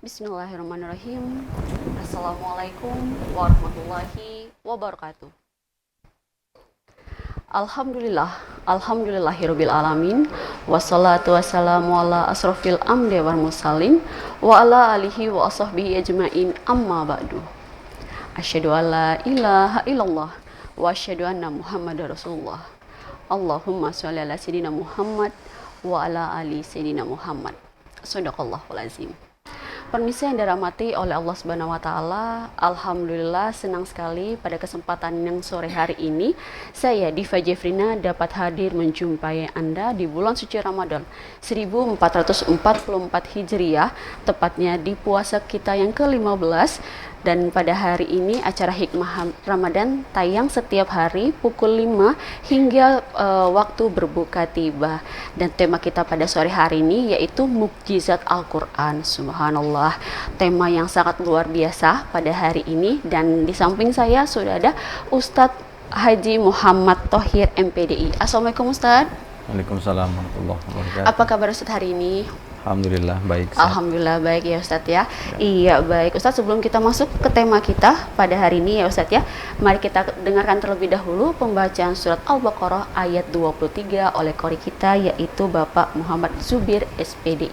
Bismillahirrahmanirrahim. Assalamualaikum warahmatullahi wabarakatuh. Alhamdulillahirabbil alamin. Wassalatu wassalamu ala asrofil amdi wal mursalin wa ala alihi wa ashabihi ajmain, amma ba'du. Asyhadu an la ilaha illallah wa asyhadu anna Muhammadar Rasulullah. Allahumma sholli ala sayyidina Muhammad wa ala ali sayyidina Muhammad. Shadaqallahul azim. Permisi yang dirahmati oleh Allah Subhanahu wa taala. Alhamdulillah senang sekali pada kesempatan yang sore hari ini saya Diva Jeffrina dapat hadir menjumpai Anda di bulan suci Ramadan 1444 Hijriah, tepatnya di puasa kita yang ke-15. Dan pada hari ini acara Hikmah Ramadan tayang setiap hari pukul 5 hingga waktu berbuka tiba. Dan tema kita pada sore hari ini yaitu Mukjizat Al-Quran. Subhanallah, tema yang sangat luar biasa pada hari ini. Dan di samping saya sudah ada Ustadz Haji Muhammad Thohir MPDI. Assalamualaikum Ustadz. Waalaikumsalam warahmatullahi wabarakatuh. Apa kabar Ustadz hari ini? Alhamdulillah baik. Alhamdulillah baik ya Ustadz ya. Iya baik Ustadz, sebelum kita masuk ke tema kita pada hari ini ya Ustadz ya, mari kita dengarkan terlebih dahulu pembacaan surat Al-Baqarah ayat 23 oleh qori kita yaitu Bapak Muhammad Zubir SPD.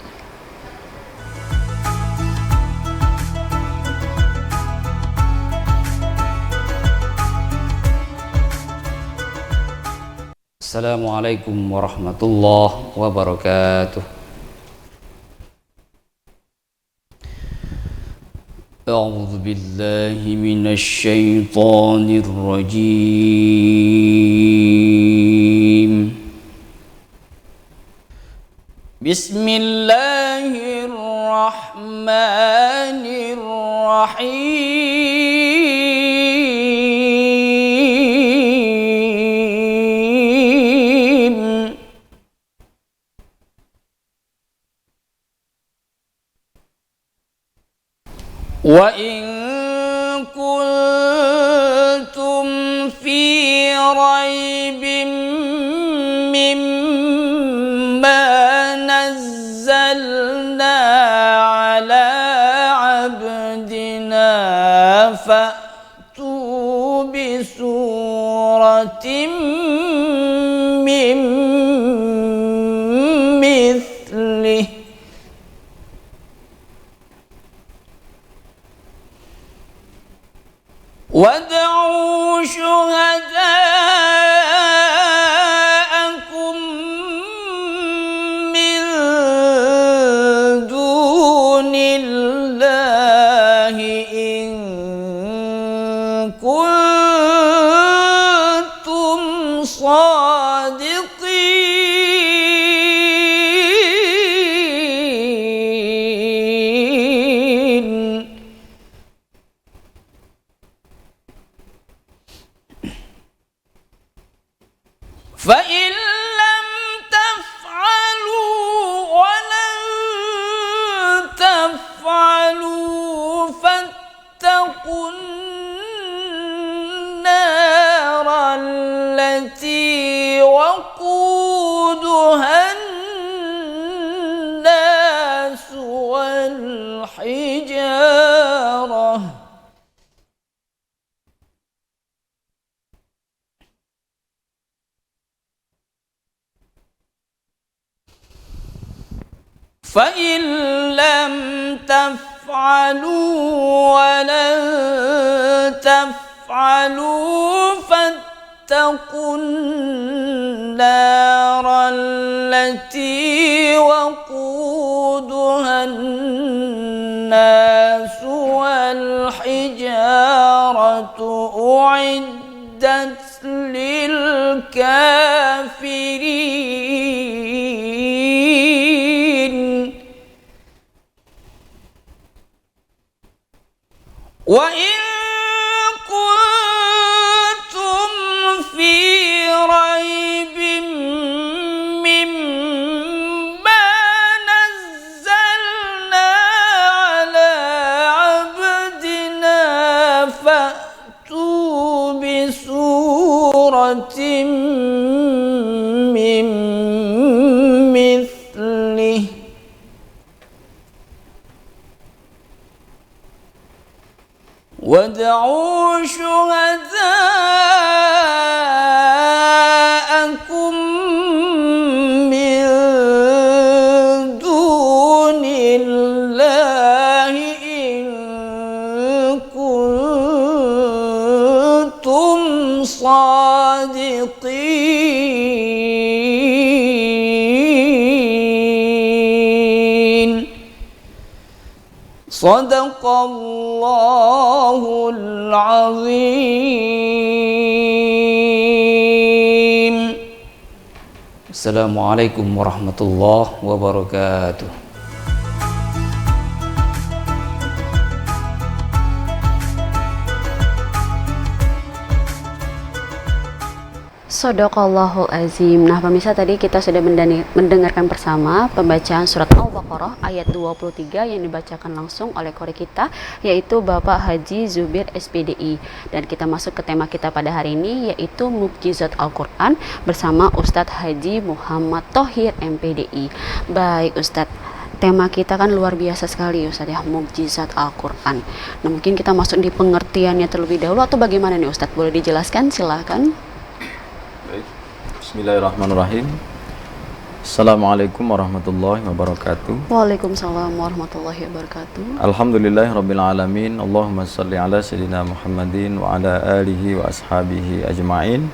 Assalamualaikum warahmatullahi wabarakatuh. أعوذ بالله من الشيطان الرجيم. بسم الله الرحمن الرحيم. وإن كنتم في ريب مما نزلنا على عبدنا فأتوا بسورة من مثله وادعوا شهداءكم من دون الله إن كنتم صادقين. فإن لم تفعلوا ولن تفعلوا فاتقوا النار التي وقودها الناس والحجارة فإن لم تفعلوا ولن تفعلوا فاتقوا النار التي وقودها الناس والحجارة أعدت للكافرين. وإن كنتم في ريب مما نزلنا على عبدنا فأتوا بسورة من مثله وادعوا شهداءكم من دون الله إن كنتم صادقين صدق الله العظيم. Assalamualaikum warahmatullahi wabarakatuh. Shadaqallahul azim. Nah, pemirsa, tadi kita sudah mendengarkan bersama pembacaan surat Al-Baqarah ayat 23 yang dibacakan langsung oleh qori kita, yaitu Bapak Haji Zubir SPDI. Dan kita masuk ke tema kita pada hari ini, yaitu Mukjizat Al-Quran bersama Ustadz Haji Muhammad Thohir MPDI. Baik Ustadz, tema kita kan luar biasa sekali Ustadz ya, Mukjizat Al-Quran. Nah, mungkin kita masuk di pengertiannya terlebih dahulu, atau bagaimana nih Ustadz? Boleh dijelaskan? Silakan. Bismillahirrahmanirrahim. Assalamualaikum warahmatullahi wabarakatuh. Waalaikumsalam warahmatullahi wabarakatuh. Alhamdulillahirabbil alamin. Allahumma shalli ala sayyidina Muhammadin wa ala alihi wa ashabihi ajma'in.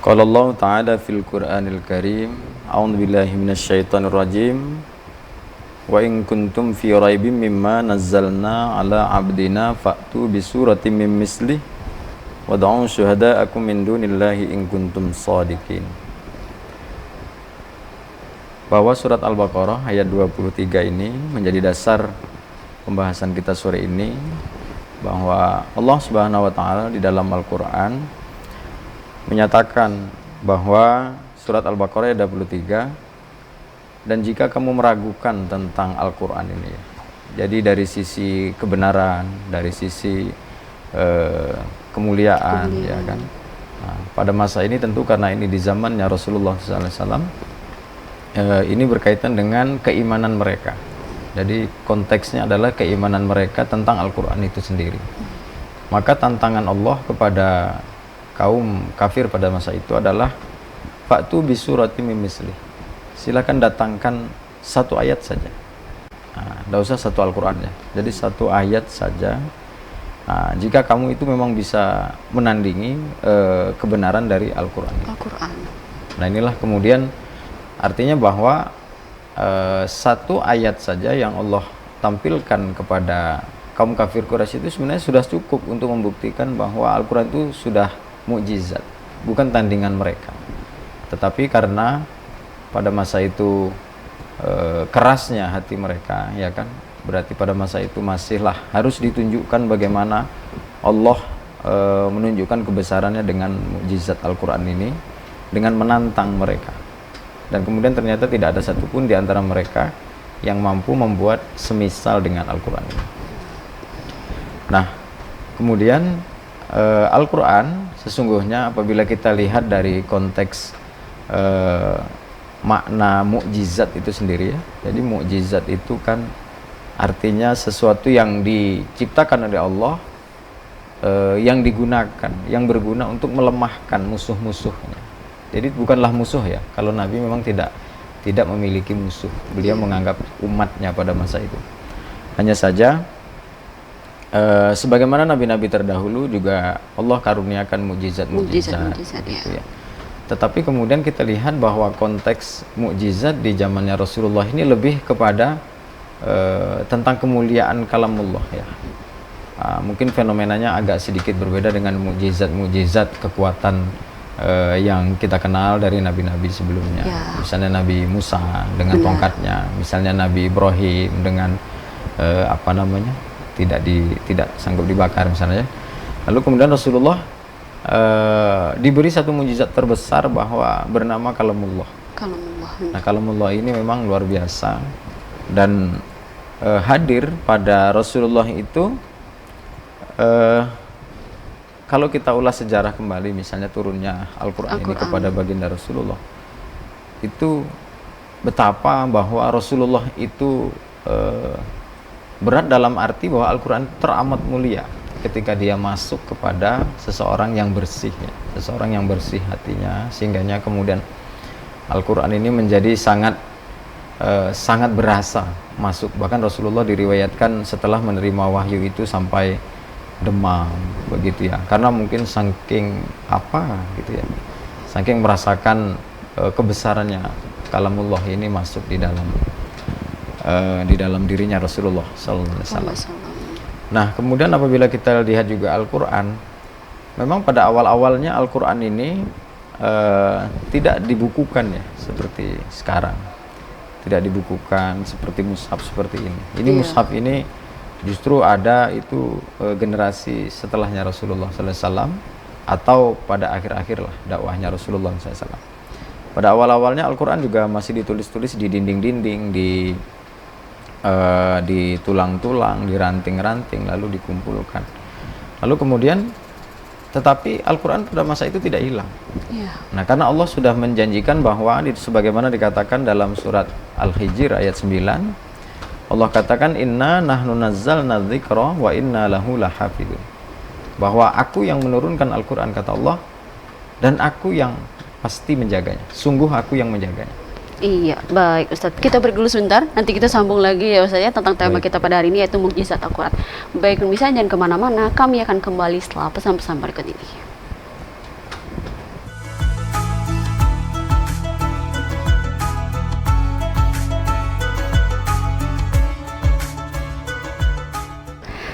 Qala Allah ta'ala fil Qur'anil Karim, a'udzu billahi minasyaitonir rajim. Wa in kuntum fi raibin mimma nazzalna ala 'abdina fa'tu bi suratin min mislihi wad'u syuhada'akum min dunillahi in kuntum shadiqin. Bahwa surat Al-Baqarah ayat 23 ini menjadi dasar pembahasan kita sore ini, bahwa Allah Subhanahu wa taala di dalam Al-Qur'an menyatakan bahwa surat Al-Baqarah ayat 23, dan jika kamu meragukan tentang Al-Qur'an ini, jadi dari sisi kebenaran, dari sisi kemuliaan, ya kan. Nah, pada masa ini tentu karena ini di zamannya Rasulullah SAW, ini berkaitan dengan keimanan mereka. Jadi konteksnya adalah keimanan mereka tentang Al-Quran itu sendiri. Maka tantangan Allah kepada kaum kafir pada masa itu adalah fa'tu bi suratin min mislih. Silakan datangkan satu ayat saja. Nah, tidak usah satu Al-Quran ya. Jadi satu ayat saja. Nah, jika kamu itu memang bisa menandingi kebenaran dari Al-Quran. Nah, inilah kemudian artinya bahwa satu ayat saja yang Allah tampilkan kepada kaum kafir Quraisy itu sebenarnya sudah cukup untuk membuktikan bahwa Al-Quran itu sudah mukjizat, bukan tandingan mereka. Tetapi karena pada masa itu kerasnya hati mereka, ya kan, berarti pada masa itu masihlah harus ditunjukkan bagaimana Allah menunjukkan kebesarannya dengan mukjizat Al-Quran ini, dengan menantang mereka. Dan kemudian ternyata tidak ada satupun di antara mereka yang mampu membuat semisal dengan Al-Quran ini. Nah, kemudian Al-Quran sesungguhnya apabila kita lihat dari konteks makna mukjizat itu sendiri ya. Jadi mukjizat itu kan artinya sesuatu yang diciptakan oleh Allah, yang digunakan, yang berguna untuk melemahkan musuh-musuhnya. Jadi bukanlah musuh ya. Kalau Nabi memang tidak memiliki musuh. Beliau menganggap umatnya pada masa itu. Hanya saja sebagaimana nabi-nabi terdahulu juga Allah karuniakan mukjizat-mukjizat gitu ya. Tetapi kemudian kita lihat bahwa konteks mukjizat di zamannya Rasulullah ini lebih kepada tentang kemuliaan kalamullah ya. Mungkin fenomenanya agak sedikit berbeda dengan mukjizat-mukjizat kekuatan yang kita kenal dari nabi-nabi sebelumnya ya. Misalnya Nabi Musa dengan tongkatnya, misalnya Nabi Ibrahim dengan tidak sanggup dibakar misalnya. Lalu kemudian Rasulullah diberi satu mukjizat terbesar bahwa bernama kalamullah. Nah, kalamullah ini memang luar biasa dan hadir pada Rasulullah itu. Kalau kita ulas sejarah kembali, misalnya turunnya Al-Quran ini kepada baginda Rasulullah, itu betapa bahwa Rasulullah itu Berat dalam arti bahwa Al-Quran teramat mulia ketika dia masuk kepada seseorang yang bersih ya. Seseorang yang bersih hatinya, sehingganya kemudian Al-Quran ini menjadi sangat berasa masuk. Bahkan Rasulullah diriwayatkan setelah menerima wahyu itu sampai demam begitu ya, karena mungkin saking gitu ya, saking merasakan kebesarannya kalamullah ini masuk di dalam dirinya Rasulullah SAW. Nah, kemudian apabila kita lihat juga Al-Quran, memang pada awal-awalnya Al-Quran ini tidak dibukukan ya seperti sekarang, tidak dibukukan seperti mushaf seperti ini. Ini mushaf ini justru ada itu generasi setelahnya Rasulullah SAW, atau pada akhir-akhir lah dakwahnya Rasulullah SAW. Pada awal-awalnya Al-Quran juga masih ditulis-tulis di dinding-dinding, di tulang-tulang, di ranting-ranting, lalu dikumpulkan. Lalu kemudian, tetapi Al-Quran pada masa itu tidak hilang. Nah, karena Allah sudah menjanjikan bahwa sebagaimana dikatakan dalam surat Al-Hijr ayat 9, Allah katakan inna nahnu nazzalna dzikra wa inna lahu lahafidun. Bahwa aku yang menurunkan Al-Quran, kata Allah, dan aku yang pasti menjaganya. Sungguh aku yang menjaganya. Iya, baik Ustadz. Kita break dulu sebentar, nanti kita sambung lagi ya Ustadz ya, tentang tema kita pada hari ini, yaitu mukjizat Al-Quran. Baik, pemirsa jangan kemana-mana, kami akan kembali setelah pesan-pesan berikut ini.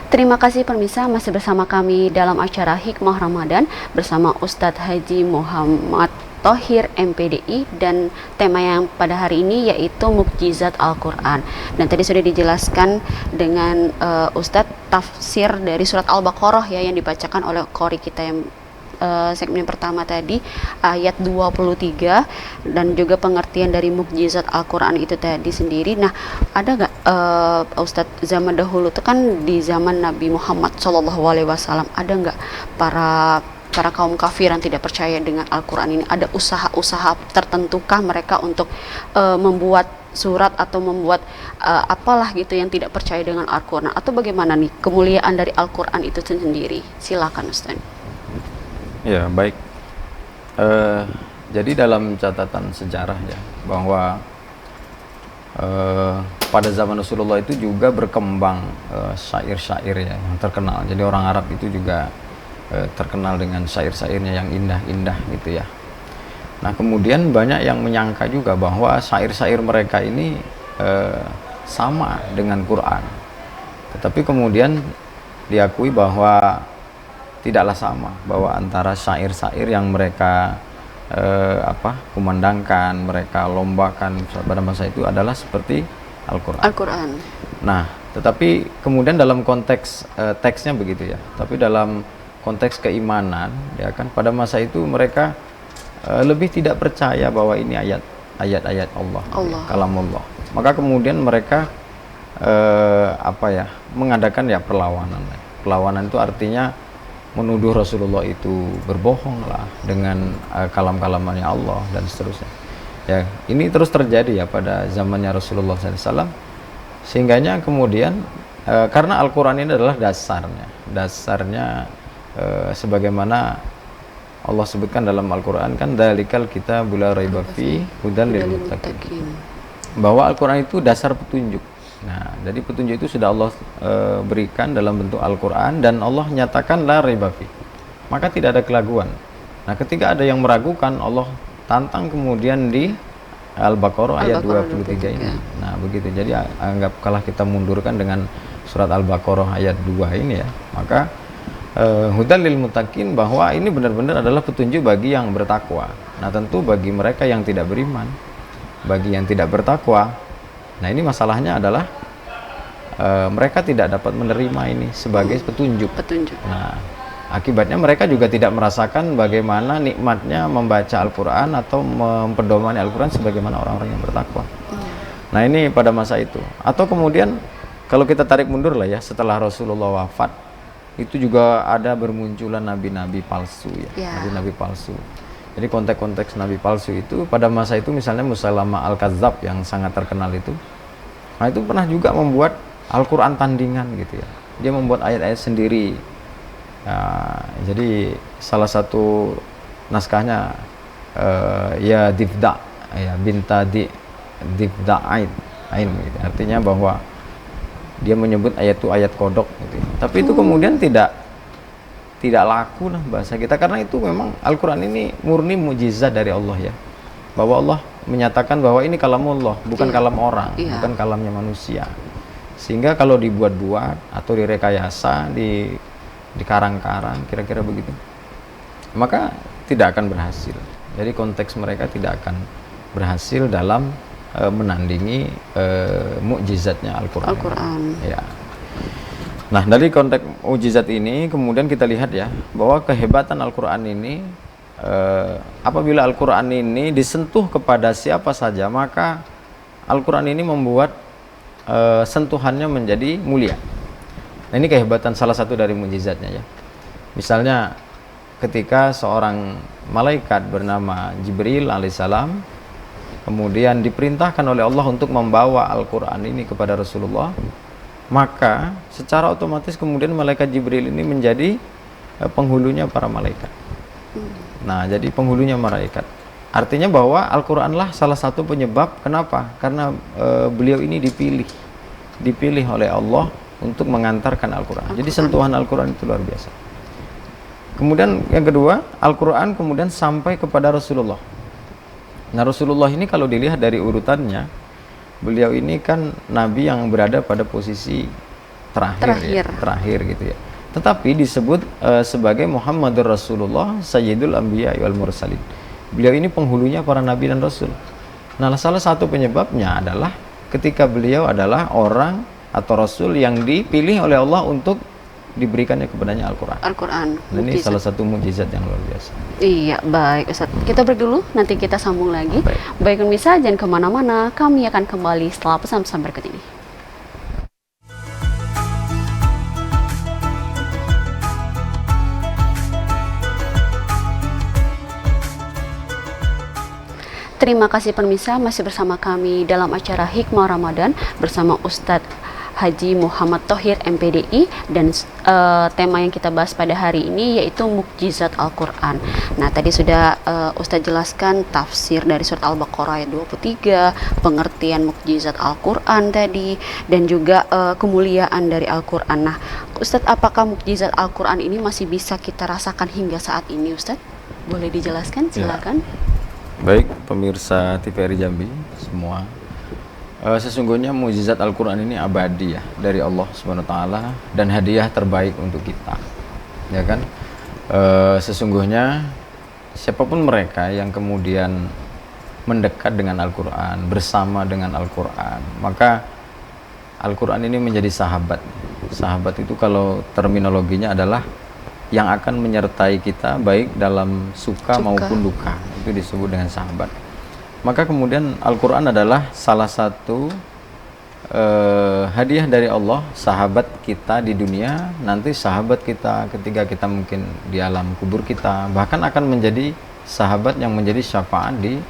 Terima kasih pemirsa, masih bersama kami dalam acara Hikmah Ramadan bersama Ustadz Haji Muhammad Thohir MPDI, dan tema yang pada hari ini yaitu mukjizat Al-Quran. Dan tadi sudah dijelaskan dengan Ustadz tafsir dari surat Al-Baqarah ya, yang dibacakan oleh qori kita yang segmen pertama tadi, ayat 23, dan juga pengertian dari mukjizat Al-Quran itu tadi sendiri. Nah, ada nggak Ustadz, zaman dahulu itu kan di zaman Nabi Muhammad SAW, ada nggak para kaum kafir yang tidak percaya dengan Al-Quran ini, ada usaha-usaha tertentukah mereka untuk membuat surat atau membuat apalah gitu yang tidak percaya dengan Al-Quran, atau bagaimana nih kemuliaan dari Al-Quran itu sendiri? Silakan Ustaz. Ya, baik. Jadi dalam catatan sejarah ya, bahwa pada zaman Rasulullah itu juga berkembang syair-syair ya, yang terkenal. Jadi orang Arab itu juga terkenal dengan syair-syairnya yang indah-indah gitu ya. Nah, kemudian banyak yang menyangka juga bahwa syair-syair mereka ini sama dengan Quran. Tetapi kemudian diakui bahwa tidaklah sama, bahwa antara syair-syair yang mereka kumandangkan, mereka lombakan pada masa itu adalah seperti Al-Quran. Nah, tetapi kemudian dalam konteks teksnya begitu ya, tapi dalam konteks keimanan ya kan, pada masa itu mereka lebih tidak percaya bahwa ini ayat-ayat Allah. Ya, kalamullah. Maka kemudian mereka mengadakan ya perlawanan. Perlawanan itu artinya menuduh Rasulullah itu berbohong lah dengan kalam-kalamannya Allah dan seterusnya. Ya, ini terus terjadi ya pada zamannya Rasulullah SAW, sehingganya kemudian karena Al-Quran ini adalah dasarnya sebagaimana Allah sebutkan dalam Al-Quran kan, dalikal kitabul la raiba fi hudan lil muttaqin, bahwa Al-Quran itu dasar petunjuk. Nah, jadi petunjuk itu sudah Allah berikan dalam bentuk Al-Quran, dan Allah nyatakan la raiba fi, maka tidak ada keraguan. Nah, ketika ada yang meragukan, Allah tantang kemudian di Al-Baqarah ayat 23 ini. Nah, begitu. Jadi anggaplah kita mundurkan dengan surat Al-Baqarah ayat 2 ini ya, maka hudan lil muttaqin, bahwa ini benar-benar adalah petunjuk bagi yang bertakwa. Nah, tentu bagi mereka yang tidak beriman, bagi yang tidak bertakwa, nah ini masalahnya adalah mereka tidak dapat menerima ini sebagai petunjuk. Nah, akibatnya mereka juga tidak merasakan bagaimana nikmatnya membaca Al-Quran atau mempedomani Al-Quran sebagaimana orang-orang yang bertakwa. Nah, ini pada masa itu. Atau kemudian kalau kita tarik mundur lah ya, setelah Rasulullah wafat, itu juga ada bermunculan nabi-nabi palsu ya, nabi-nabi palsu. Jadi konteks-konteks nabi palsu itu pada masa itu, misalnya Musailamah Al-Kadzab yang sangat terkenal itu, nah itu pernah juga membuat Al-Quran tandingan gitu ya. Dia membuat ayat-ayat sendiri. Jadi salah satu naskahnya ya difda ya binta difda ain gitu. Artinya bahwa dia menyebut ayat itu ayat kodok gitu ya. Tapi itu kemudian tidak laku lah bahasa kita, karena itu memang Al-Quran ini murni mukjizat dari Allah ya, bahwa Allah menyatakan bahwa ini kalamullah, bukan kalam orang, bukan kalamnya manusia. Sehingga kalau dibuat-buat atau direkayasa, di karang-karang kira-kira begitu, maka tidak akan berhasil. Jadi konteks mereka tidak akan berhasil dalam menandingi mukjizatnya Al-Quran. Ya. Nah, dari konteks mukjizat ini kemudian kita lihat ya bahwa kehebatan Al-Quran ini, apabila Al-Quran ini disentuh kepada siapa saja, maka Al-Quran ini membuat sentuhannya menjadi mulia. Nah, ini kehebatan salah satu dari mukjizatnya ya. Misalnya ketika seorang malaikat bernama Jibril alaihissalam kemudian diperintahkan oleh Allah untuk membawa Al-Quran ini kepada Rasulullah, maka secara otomatis kemudian malaikat Jibril ini menjadi penghulunya para malaikat. Nah, jadi penghulunya malaikat. Artinya bahwa Al-Quranlah salah satu penyebab. Kenapa? Karena beliau ini dipilih oleh Allah untuk mengantarkan Al-Quran. Jadi sentuhan Al-Quran itu luar biasa. Kemudian yang kedua, Al-Quran kemudian sampai kepada Rasulullah. Nah, Rasulullah ini kalau dilihat dari urutannya, beliau ini kan Nabi yang berada pada posisi terakhir gitu ya. Tetapi disebut sebagai Muhammadur Rasulullah Sayyidul Anbiya wal Mursalin. Beliau ini penghulunya para Nabi dan Rasul. Nah, salah satu penyebabnya adalah ketika beliau adalah orang atau Rasul yang dipilih oleh Allah untuk diberikannya kepadanya Al-Quran. Nah, ini salah satu mukjizat yang luar biasa. Iya, baik Ustaz. Kita break dulu, nanti kita sambung lagi. Baik pemirsa, jangan kemana-mana. Kami akan kembali setelah pesan-pesan berikut ini. Terima kasih pemirsa, masih bersama kami dalam acara Hikmah Ramadan bersama Ustadz Haji Muhammad Thohir MPDI, dan tema yang kita bahas pada hari ini yaitu mukjizat Al-Quran. Nah, tadi sudah Ustadz jelaskan tafsir dari surat Al-Baqarah ayat 23, pengertian mukjizat Al-Quran tadi, dan juga kemuliaan dari Al-Quran. Nah, Ustadz, apakah mukjizat Al-Quran ini masih bisa kita rasakan hingga saat ini, Ustadz? Boleh dijelaskan? Silakan. Baik, pemirsa TVRI Jambi semua. Sesungguhnya mukjizat Al-Quran ini abadi ya dari Allah SWT dan hadiah terbaik untuk kita, ya kan? Sesungguhnya siapapun mereka yang kemudian mendekat dengan Al-Quran, bersama dengan Al-Quran, maka Al-Quran ini menjadi sahabat. Sahabat itu kalau terminologinya adalah yang akan menyertai kita baik dalam suka maupun duka, itu disebut dengan sahabat. Maka kemudian Al-Quran adalah salah satu hadiah dari Allah, sahabat kita di dunia, nanti sahabat kita ketika kita mungkin di alam kubur kita, bahkan akan menjadi sahabat yang menjadi syafaat di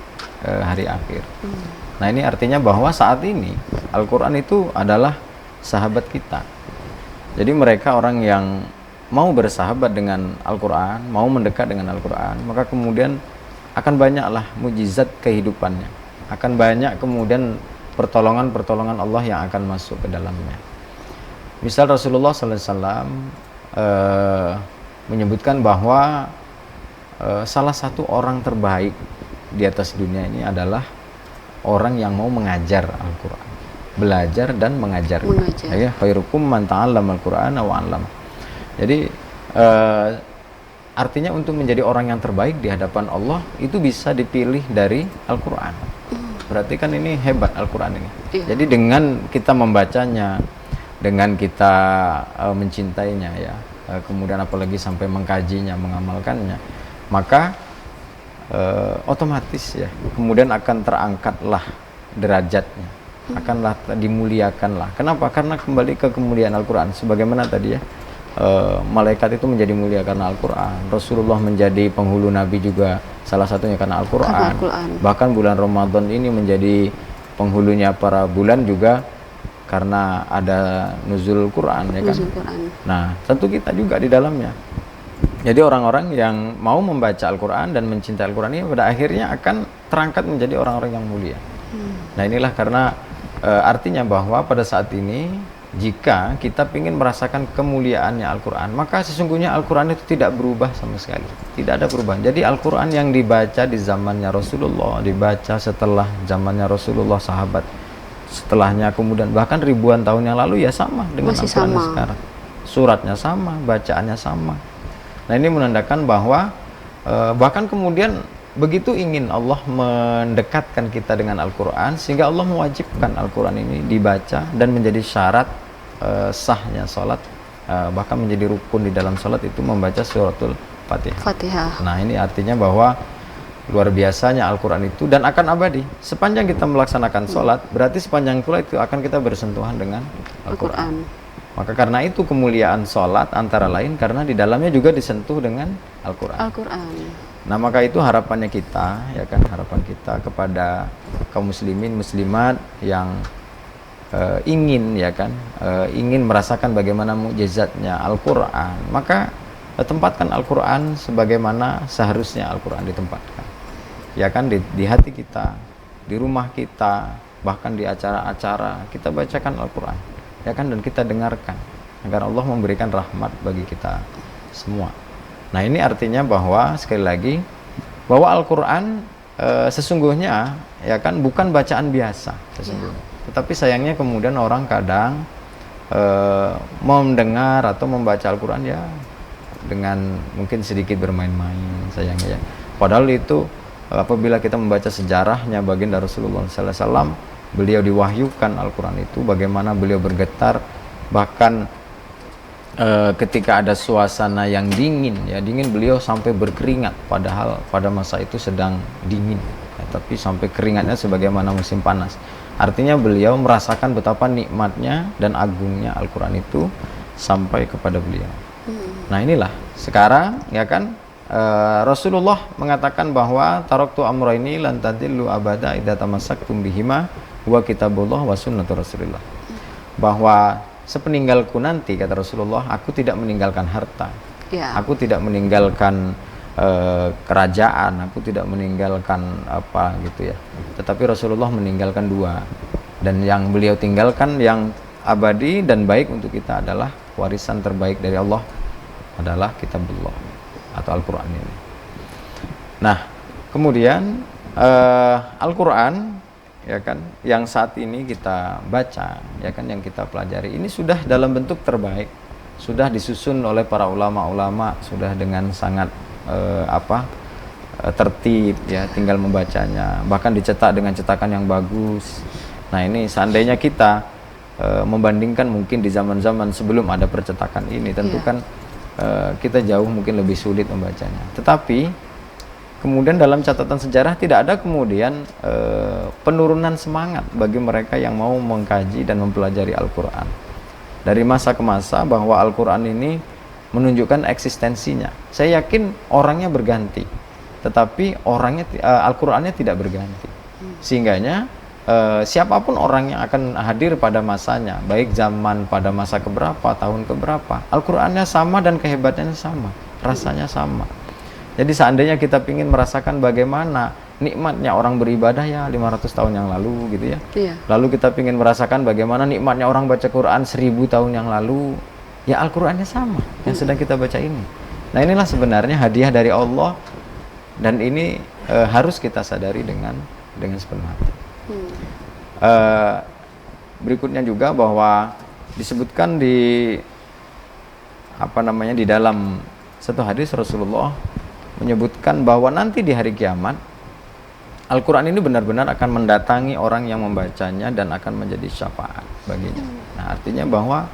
hari akhir. Nah, ini artinya bahwa saat ini Al-Quran itu adalah sahabat kita. Jadi mereka orang yang mau bersahabat dengan Al-Quran, mau mendekat dengan Al-Quran, maka kemudian akan banyaklah mukjizat kehidupannya, akan banyak kemudian pertolongan-pertolongan Allah yang akan masuk ke dalamnya. Misal Rasulullah SAW menyebutkan bahwa salah satu orang terbaik di atas dunia ini adalah orang yang mau mengajar Al-Quran, belajar dan mengajar. Ya, khairukum man ta'allama Al-Qur'ana wa 'allama. Jadi artinya untuk menjadi orang yang terbaik di hadapan Allah itu bisa dipilih dari Al-Quran. Berarti kan ini hebat Al-Quran ini. Jadi dengan kita membacanya, dengan kita mencintainya ya, kemudian apalagi sampai mengkajinya, mengamalkannya, maka otomatis ya kemudian akan terangkatlah derajatnya, akanlah dimuliakanlah. Kenapa? Karena kembali ke kemuliaan Al-Quran. Sebagaimana tadi ya, malaikat itu menjadi mulia karena Al-Quran. Rasulullah menjadi penghulu Nabi juga salah satunya karena Al-Quran. Bahkan bulan Ramadan ini menjadi penghulunya para bulan juga karena ada nuzul Quran, ya kan? Nuzul Quran. Nah, tentu kita juga di dalamnya. Jadi orang-orang yang mau membaca Al-Quran dan mencintai Al-Quran ini pada akhirnya akan terangkat menjadi orang-orang yang mulia. Nah, inilah karena artinya bahwa pada saat ini jika kita ingin merasakan kemuliaannya Al-Quran, maka sesungguhnya Al-Quran itu tidak berubah sama sekali. Tidak ada perubahan. Jadi Al-Quran yang dibaca di zamannya Rasulullah, dibaca setelah zamannya Rasulullah, sahabat, setelahnya, kemudian bahkan ribuan tahun yang lalu ya sama dengan Masih Al-Quran sama. sekarang. Suratnya sama, bacaannya sama. Nah, ini menandakan bahwa bahkan kemudian begitu ingin Allah mendekatkan kita dengan Al-Quran, sehingga Allah mewajibkan Al-Quran ini dibaca dan menjadi syarat sahnya sholat, bahkan menjadi rukun di dalam sholat itu membaca suratul Fatihah. Fatihah. Nah, ini artinya bahwa luar biasanya Al-Quran itu dan akan abadi. Sepanjang kita melaksanakan sholat, berarti sepanjang sholat itu akan kita bersentuhan dengan Al-Quran. Maka karena itu kemuliaan sholat antara lain karena di dalamnya juga disentuh dengan Al-Quran. Al-Quran. Nah, maka itu harapannya kita, ya kan, harapan kita kepada kaum muslimin muslimat yang ingin, ya kan, ingin merasakan bagaimana mukjizatnya Al-Quran. Maka tempatkan Al-Quran sebagaimana seharusnya Al-Quran ditempatkan, ya kan, di hati kita, di rumah kita, bahkan di acara-acara kita bacakan Al-Quran, ya kan, dan kita dengarkan agar Allah memberikan rahmat bagi kita semua. Nah, ini artinya bahwa sekali lagi bahwa Al-Quran sesungguhnya, ya kan, bukan bacaan biasa sesungguhnya. Tetapi sayangnya kemudian orang kadang mendengar atau membaca Al-Quran ya dengan mungkin sedikit bermain-main, sayangnya ya. Padahal itu apabila kita membaca sejarahnya baginda Rasulullah SAW, beliau diwahyukan Al-Quran itu, bagaimana beliau bergetar, bahkan ketika ada suasana yang dingin, ya dingin, beliau sampai berkeringat, padahal pada masa itu sedang dingin, ya, tapi sampai keringatnya sebagaimana musim panas. Artinya beliau merasakan betapa nikmatnya dan agungnya Al-Quran itu sampai kepada beliau. Nah, inilah sekarang, ya kan, Rasulullah mengatakan bahwa taraktu amrayni lan tadillu abada idza tamassaktum bihima wa kitabullah wa sunnatu Rasulillah. Bahwa sepeninggalku nanti, kata Rasulullah, aku tidak meninggalkan harta, aku tidak meninggalkan kerajaan, aku tidak meninggalkan apa gitu ya. Tetapi Rasulullah meninggalkan dua, dan yang beliau tinggalkan yang abadi dan baik untuk kita adalah warisan terbaik dari Allah adalah kitabullah atau Al-Quran ini. Nah, kemudian Al-Quran, ya kan, yang saat ini kita baca, ya kan, yang kita pelajari ini sudah dalam bentuk terbaik, sudah disusun oleh para ulama-ulama, sudah dengan sangat tertib, ya, tinggal membacanya, bahkan dicetak dengan cetakan yang bagus. Nah, ini seandainya kita membandingkan mungkin di zaman-zaman sebelum ada percetakan ini, tentu kan kita jauh mungkin lebih sulit membacanya. Tetapi kemudian dalam catatan sejarah tidak ada kemudian penurunan semangat bagi mereka yang mau mengkaji dan mempelajari Al-Quran. Dari masa ke masa bahwa Al-Quran ini menunjukkan eksistensinya. Saya yakin orangnya berganti, tetapi Al-Qurannya tidak berganti. Sehingganya siapapun orang yang akan hadir pada masanya, baik zaman pada masa keberapa, tahun keberapa, Al-Qurannya sama dan kehebatannya sama, rasanya sama. Jadi seandainya kita ingin merasakan bagaimana nikmatnya orang beribadah ya 500 tahun yang lalu gitu ya. Lalu kita ingin merasakan bagaimana nikmatnya orang baca Quran 1000 tahun yang lalu, ya Al-Qurannya sama yang sedang kita baca ini. Nah, inilah sebenarnya hadiah dari Allah, dan ini harus kita sadari dengan sepenuh hati. Berikutnya juga bahwa disebutkan di di dalam satu hadis Rasulullah menyebutkan bahwa nanti di hari kiamat Al-Quran ini benar-benar akan mendatangi orang yang membacanya dan akan menjadi syafaat baginya. Nah, artinya bahwa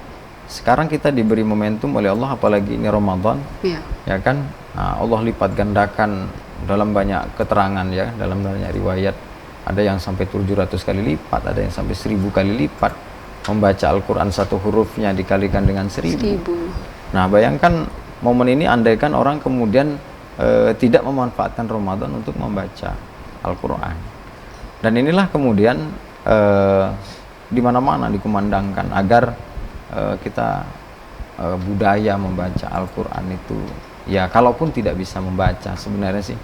sekarang kita diberi momentum oleh Allah, apalagi ini Ramadan, ya kan, nah, Allah lipat gandakan dalam banyak keterangan, ya, dalam banyak riwayat. Ada yang sampai 700 kali lipat, ada yang sampai 1000 kali lipat. Membaca Al-Quran satu hurufnya dikalikan dengan 1000. Nah, bayangkan momen ini, andaikan orang kemudian tidak memanfaatkan Ramadan untuk membaca Al-Quran. Dan inilah kemudian di mana-mana dikumandangkan agar kita budaya membaca Al-Quran itu, ya kalaupun tidak bisa membaca sebenarnya sih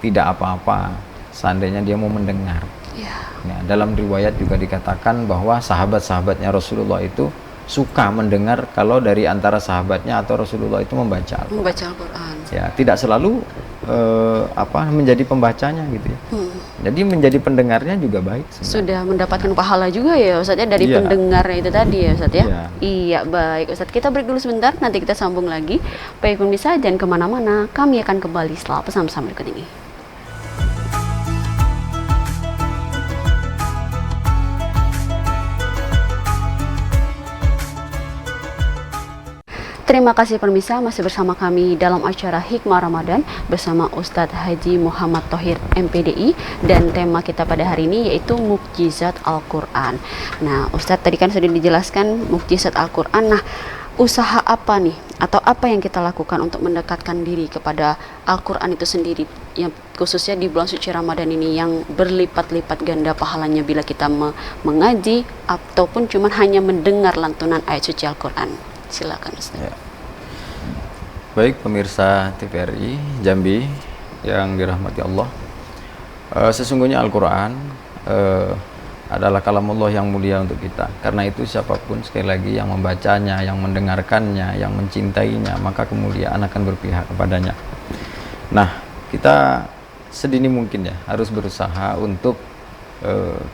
tidak apa-apa seandainya dia mau mendengar. Ya, dalam riwayat juga dikatakan bahwa sahabat-sahabatnya Rasulullah itu suka mendengar kalau dari antara sahabatnya atau Rasulullah itu membaca Al-Quran. Ya, tidak selalu menjadi pembacanya gitu ya. Jadi menjadi pendengarnya juga baik sebenarnya. Sudah mendapatkan pahala juga ya Ustadz ya dari pendengarnya itu tadi ya Ustadz ya. Iya, baik Ustadz, kita break dulu sebentar, nanti kita sambung lagi. Baik pemirsa, jangan kemana-mana, kami akan kembali setelah pesan-pesan berikut ini. Terima kasih pemirsa, masih bersama kami dalam acara Hikmah Ramadan bersama Ustadz Haji Muhammad Thohir MPDI, dan tema kita pada hari ini yaitu Mukjizat Al-Quran. Nah Ustadz tadi kan sudah dijelaskan Mukjizat Al-Quran. Nah, usaha apa nih atau apa yang kita lakukan untuk mendekatkan diri kepada Al-Quran itu sendiri, yang khususnya di bulan suci Ramadan ini yang berlipat-lipat ganda pahalanya bila kita mengaji ataupun cuma hanya mendengar lantunan ayat suci Al-Quran. Silakan Ustaz. Ya. Baik pemirsa TVRI Jambi yang dirahmati Allah, sesungguhnya Al-Quran adalah kalamullah yang mulia untuk kita. Karena itu siapapun sekali lagi yang membacanya, yang mendengarkannya, yang mencintainya, maka kemuliaan akan berpihak kepadanya. Nah, kita sedini mungkin ya harus berusaha untuk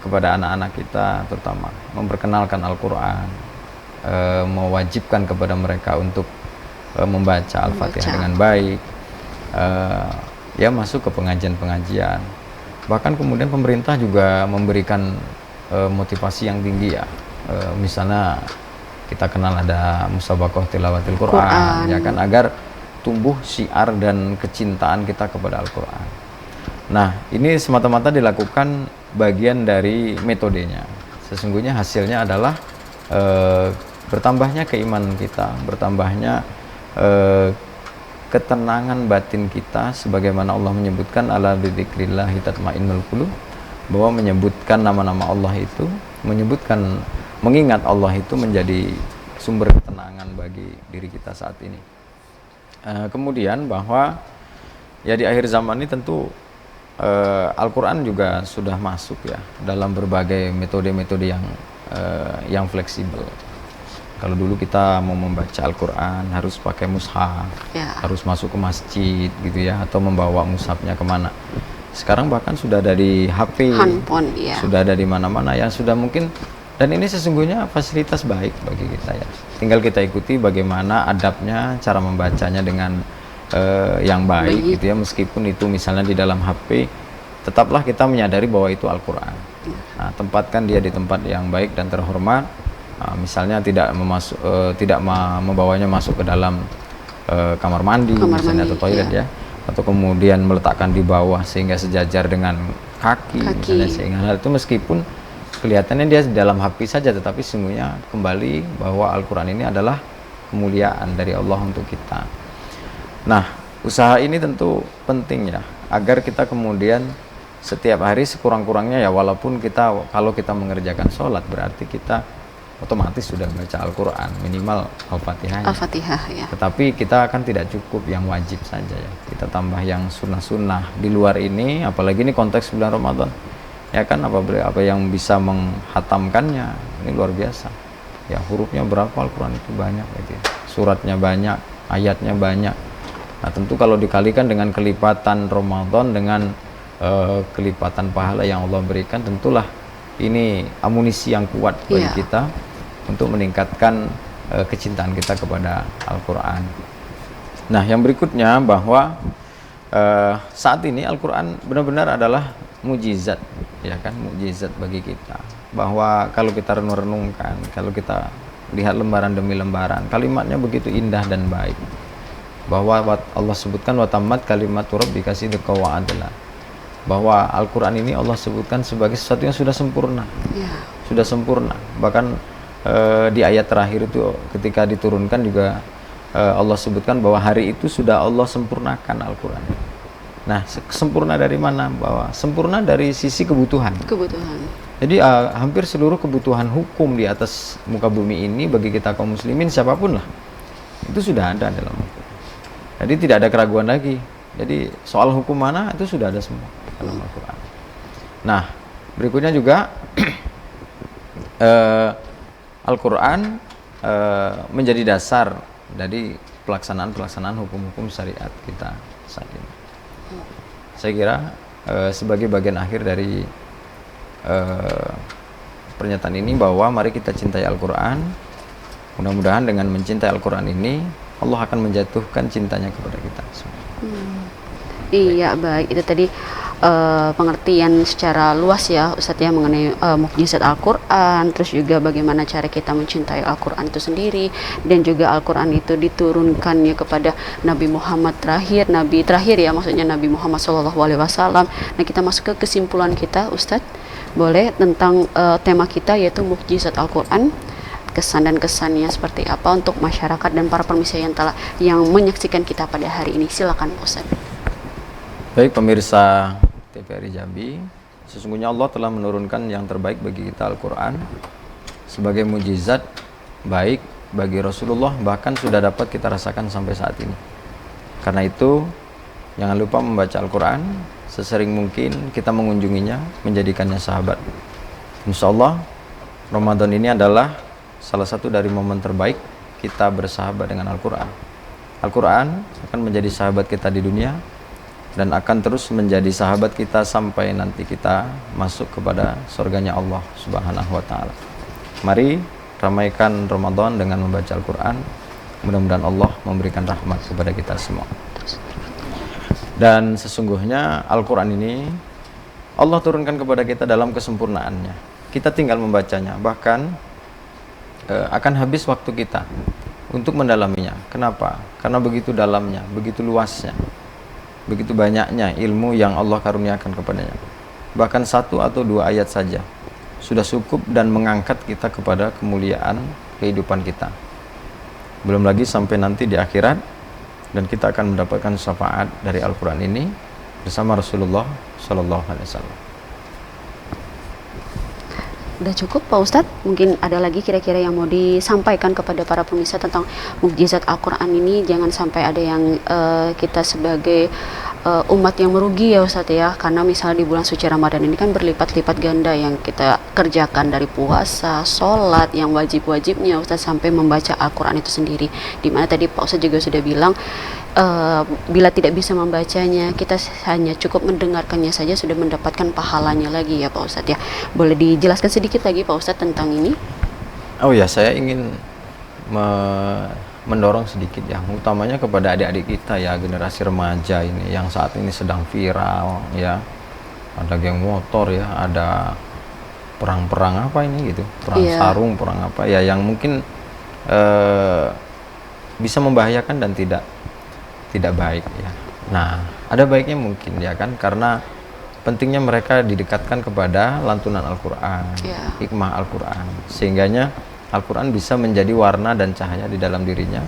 kepada anak-anak kita terutama memperkenalkan Al-Quran, mewajibkan kepada mereka untuk membaca Al-Fatihah dengan baik, ya masuk ke pengajian-pengajian. Bahkan kemudian pemerintah juga memberikan motivasi yang tinggi ya, misalnya kita kenal ada musabaqah tilawatil Quran, ya kan, agar tumbuh syiar dan kecintaan kita kepada Al-Quran. Nah, ini semata-mata dilakukan bagian dari metodenya. Sesungguhnya hasilnya adalah bertambahnya keimanan kita, bertambahnya ketenangan batin kita, sebagaimana Allah menyebutkan ala bidzikrillahi tatmainnul qulub, bahwa menyebutkan nama-nama Allah itu, mengingat Allah itu menjadi sumber ketenangan bagi diri kita saat ini. Kemudian bahwa ya di akhir zaman ini tentu Al-Quran juga sudah masuk ya dalam berbagai metode-metode yang fleksibel. Kalau dulu kita mau membaca Al-Quran harus pakai mushaf, harus masuk ke masjid gitu ya, atau membawa mushafnya kemana. Sekarang bahkan sudah ada di HP, handphone, sudah ada di mana-mana ya, sudah mungkin. Dan ini sesungguhnya fasilitas baik bagi kita ya. Tinggal kita ikuti bagaimana adabnya, cara membacanya dengan yang baik gitu ya. Meskipun itu misalnya di dalam HP, tetaplah kita menyadari bahwa itu Al-Quran. Nah, tempatkan dia di tempat yang baik dan terhormat. Misalnya tidak membawanya masuk ke dalam kamar mandi misalnya, atau toilet ya, atau kemudian meletakkan di bawah sehingga sejajar dengan kaki. Misalnya, sehingga hal itu meskipun kelihatannya dia di dalam HP saja, tetapi sesungguhnya kembali bahwa Al-Quran ini adalah kemuliaan dari Allah untuk kita. Nah, usaha ini tentu penting ya, agar kita kemudian setiap hari sekurang-kurangnya ya, walaupun kalau kita mengerjakan sholat berarti kita otomatis sudah baca Al-Quran, minimal Al-Fatihah. Al-Fatihah ya. Tetapi kita kan tidak cukup yang wajib saja ya. Kita tambah yang sunnah-sunnah di luar ini, apalagi ini konteks bulan Ramadan. Ya kan, apa yang bisa menghatamkannya ini luar biasa. Ya, hurufnya berapa Al-Quran itu banyak gitu ya. Suratnya banyak, ayatnya banyak. Nah, tentu kalau dikalikan dengan kelipatan Ramadan dengan kelipatan pahala yang Allah berikan, tentulah ini amunisi yang kuat bagi kita untuk meningkatkan kecintaan kita kepada Al-Quran. Nah, yang berikutnya bahwa saat ini Al-Quran benar-benar adalah mukjizat, ya kan, mukjizat bagi kita. Bahwa kalau kita renung-renungkan, kalau kita lihat lembaran demi lembaran, kalimatnya begitu indah dan baik. Bahwa Allah sebutkan watammat kalimatu rabbika sidqan wa adla. Bahwa Al-Quran ini Allah sebutkan sebagai sesuatu yang sudah sempurna, sudah sempurna. Bahkan di ayat terakhir itu ketika diturunkan juga Allah sebutkan bahwa hari itu sudah Allah sempurnakan Al-Quran. Nah, sempurna dari mana? Bahwa sempurna dari sisi kebutuhan. Jadi hampir seluruh kebutuhan hukum di atas muka bumi ini bagi kita kaum muslimin siapapun lah, itu sudah ada dalam Al-Quran. Jadi tidak ada keraguan lagi. Jadi soal hukum mana itu sudah ada semua dalam Al-Quran. Nah, berikutnya juga Al-Quran menjadi dasar dari pelaksanaan hukum-hukum syariat kita saat ini. Saya kira sebagai bagian akhir dari pernyataan ini bahwa mari kita cintai Al-Quran. Mudah-mudahan dengan mencintai Al-Quran ini Allah akan menjatuhkan cintanya kepada kita semua. Iya, baik. Itu tadi pengertian secara luas ya Ustadz ya mengenai mukjizat Al-Quran, terus juga bagaimana cara kita mencintai Al-Quran itu sendiri, dan juga Al-Quran itu diturunkannya kepada Nabi Muhammad Nabi terakhir ya, maksudnya Nabi Muhammad SAW. Nah, kita masuk ke kesimpulan kita Ustadz, boleh, tentang tema kita yaitu mukjizat Al-Quran, kesan dan kesannya seperti apa untuk masyarakat dan para pemirsa yang menyaksikan kita pada hari ini. Silakan Ustadz. Baik pemirsa TVRI Jambi, sesungguhnya Allah telah menurunkan yang terbaik bagi kita Al-Quran sebagai mujizat baik bagi Rasulullah, bahkan sudah dapat kita rasakan sampai saat ini. Karena itu jangan lupa membaca Al-Quran sesering mungkin, kita mengunjunginya, menjadikannya sahabat. Insya Allah Ramadan ini adalah salah satu dari momen terbaik kita bersahabat dengan Al-Quran. Al-Quran akan menjadi sahabat kita di dunia dan akan terus menjadi sahabat kita sampai nanti kita masuk kepada surganya Allah Subhanahu wa Ta'ala. Mari ramaikan Ramadan dengan membaca Al-Quran. Mudah-mudahan Allah memberikan rahmat kepada kita semua. Dan sesungguhnya Al-Quran ini Allah turunkan kepada kita dalam kesempurnaannya. Kita tinggal membacanya, bahkan akan habis waktu kita untuk mendalaminya. Kenapa? Karena begitu dalamnya, begitu luasnya, begitu banyaknya ilmu yang Allah karuniakan kepadanya. Bahkan 1 atau 2 ayat saja sudah cukup dan mengangkat kita kepada kemuliaan kehidupan kita. Belum lagi sampai nanti di akhirat, dan kita akan mendapatkan syafaat dari Al-Quran ini bersama Rasulullah SAW. Udah cukup Pak Ustadz? Mungkin ada lagi kira-kira yang mau disampaikan kepada para pemirsa tentang mukjizat Al-Quran ini. Jangan sampai ada yang kita sebagai umat yang merugi ya Ustadz ya, karena misalnya di bulan suci Ramadan ini kan berlipat-lipat ganda yang kita kerjakan, dari puasa, sholat, yang wajib-wajibnya Ustadz, sampai membaca Al-Quran itu sendiri. Dimana tadi Pak Ustadz juga sudah bilang bila tidak bisa membacanya, kita hanya cukup mendengarkannya saja sudah mendapatkan pahalanya lagi ya Pak Ustadz ya. Boleh dijelaskan sedikit lagi Pak Ustadz tentang ini? Oh ya, saya ingin mendorong sedikit ya, utamanya kepada adik-adik kita ya, generasi remaja ini yang saat ini sedang viral ya. Ada geng motor ya, ada perang-perang apa ini gitu, perang sarung, perang apa ya, yang mungkin bisa membahayakan dan tidak baik ya. Nah, ada baiknya mungkin ya kan, karena pentingnya mereka didekatkan kepada lantunan Al-Quran, hikmah Al-Quran, sehingganya Al-Quran bisa menjadi warna dan cahaya di dalam dirinya,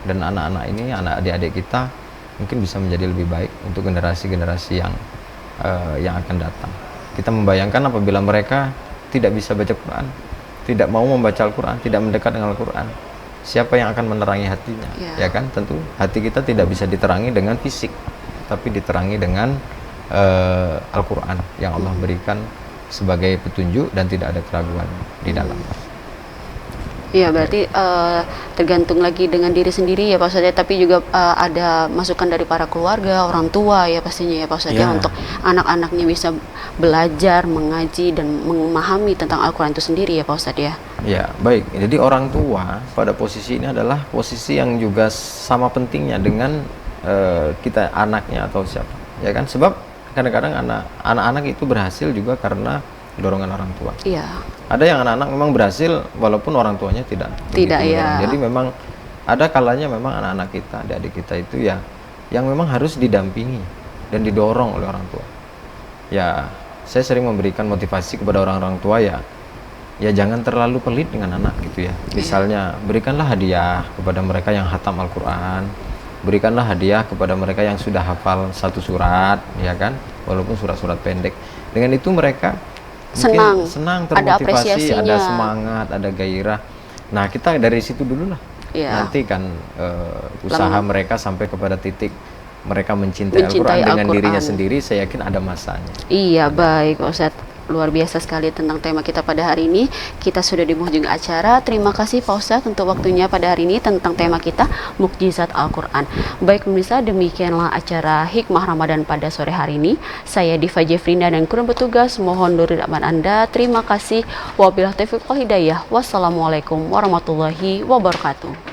dan anak-anak ini, anak adik-adik kita mungkin bisa menjadi lebih baik untuk generasi-generasi yang akan datang. Kita membayangkan apabila mereka tidak bisa baca Quran, tidak mau membaca Al-Quran, tidak mendekat dengan Al-Quran, siapa yang akan menerangi hatinya? Ya kan, tentu hati kita tidak bisa diterangi dengan fisik, tapi diterangi dengan Al-Quran yang Allah berikan sebagai petunjuk dan tidak ada keraguan di dalam. Iya, berarti tergantung lagi dengan diri sendiri ya Pak Ustadz ya, tapi juga ada masukan dari para keluarga, orang tua ya pastinya ya Pak Ustadz ya, untuk anak-anaknya bisa belajar, mengaji, dan memahami tentang Al-Quran itu sendiri ya Pak Ustadz ya. Ya, baik. Jadi orang tua pada posisi ini adalah posisi yang juga sama pentingnya dengan kita anaknya atau siapa, ya kan? Sebab kadang-kadang anak-anak itu berhasil juga karena dorongan orang tua. Iya. Ada yang anak-anak memang berhasil walaupun orang tuanya tidak ya. Jadi memang ada kalanya memang anak-anak kita, adik-adik kita itu ya yang memang harus didampingi dan didorong oleh orang tua. Ya, saya sering memberikan motivasi kepada orang-orang tua ya jangan terlalu pelit dengan anak gitu ya. Misalnya berikanlah hadiah kepada mereka yang hatam Al-Quran, berikanlah hadiah kepada mereka yang sudah hafal 1 surat, ya kan, walaupun surat-surat pendek. Dengan itu mereka senang, senang, ada termotivasi, apresiasinya. ada semangat, ada gairah. Nah, kita dari situ dulu lah. Iya. Nanti kan usaha mereka sampai kepada titik mereka mencintai Al-Quran dengan dirinya sendiri, saya yakin ada masanya. Iya, baik Pak Ustadz. Luar biasa sekali tentang tema kita pada hari ini. Kita sudah di penghujung acara. Terima kasih Pak Ustadz untuk waktunya pada hari ini tentang tema kita Mukjizat Al-Quran. Baik pemirsa, demikianlah acara Hikmah Ramadan pada sore hari ini. Saya Diva Jefrinda dan kurang bertugas mohon nurul aman Anda. Terima kasih. Wabillahi taufiq wal hidayah. Wassalamualaikum warahmatullahi wabarakatuh.